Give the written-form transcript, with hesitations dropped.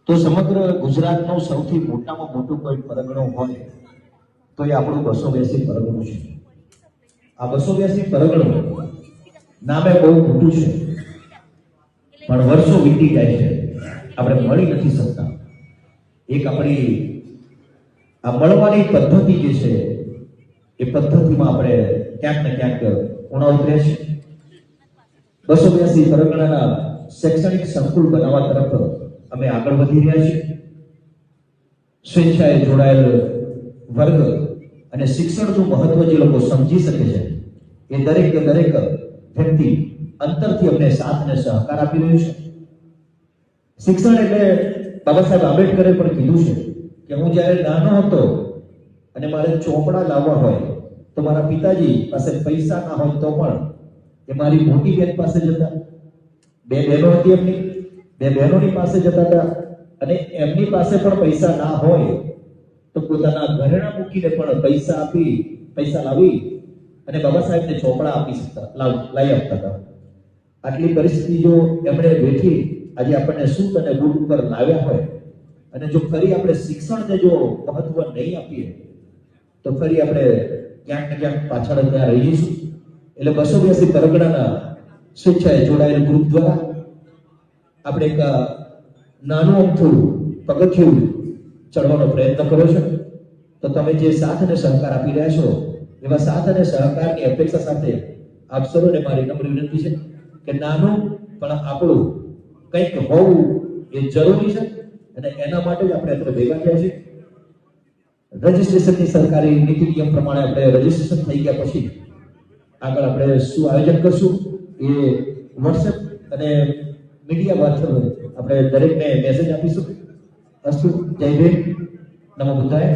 તો સમગ્ર ગુજરાતનો સૌથી મોટામાં મોટું કોઈ પરગણો હોય તો એ આપણું 282 પરગણું છે. આ 282 પરગણું નામે બહુ મોટું છે, પણ વર્ષો વીતી જાય છે, આપણે મળી નથી શકતા. એક આપણી આ મળવાની પદ્ધતિ જે છે એ પદ્ધતિમાં આપણે ક્યાંક ને ક્યાંક ઉણા ઉતર્યા છે. 282 પરગણાના શૈક્ષણિક સંકુલ બનાવવા તરફ અમે આગળ વધી રહ્યા છીએ. સ્વેચ્છાએ જોડાયેલ વર્ગ અને શિક્ષણનું મહત્વ જે લોકો સમજી શકે છે એ દરેક વ્યક્તિ અંતરથી અમને સાથ અને સહકાર આપી રહ્યું છે. શિક્ષણ એટલે બાબા સાહેબ આંબેડકરે પણ કીધું છે કે હું જ્યારે નાનો હતો અને મારે ચોપડા લાવવા હોય તો મારા પિતાજી પાસે પૈસા ના હોય તો પણ એ મારી મોટી બેન પાસે જતા. બે બહેનો હતી એમની, બે બહેનોની પાસે જતા હતા અને એમની પાસે પણ પૈસા ના હોય તો પોતાના ઘરેણા મૂકીને પણ પૈસા લાવી અને બાબા સાહેબને ચોપડા આપી શકતા, લાવી આપતા હતા. આટલી પરિસ્થિતિ જો એમણે વેઠી આજે આપણને સૂત અને બૂટ ઉપર લાવ્યા હોય અને જો ફરી આપણે શિક્ષણને જો મહત્વ નહીં આપીએ તો ફરી આપણે ક્યાંક ને ક્યાંક પાછળ ત્યાં રહી જઈશું. એટલે 282 પરગણાના સ્વેચ્છાએ જોડાયેલ ગ્રુપ દ્વારા આપણે એક નાનું અમથું પગથિયું ચડવાનો પ્રયત્ન કર્યો છે. તો તમે જે સાથ અને સહકાર આપી રહ્યા છો એવા સાથ અને સહકારની અપેક્ષા સાથે આપ સૌને મારી નમ્ર વિનંતી છે કે નાનું પણ આપણું કંઈક હોવું એ જરૂરી છે અને એના માટે જ આપણે અત્યારે ભેગા થયા છીએ. રજીસ્ટ્રેશનની સરકારી નીતિ નિયમ પ્રમાણે આપણે રજીસ્ટ્રેશન થઈ ગયા પછી આગળ આપણે શું આયોજન કરશું એ વોટ્સએપ અને મીડિયા મારફતે આપણે દરેકને મેસેજ આપીશું. અસ્તુ, જય ભીમ, નમો બુદ્ધાય.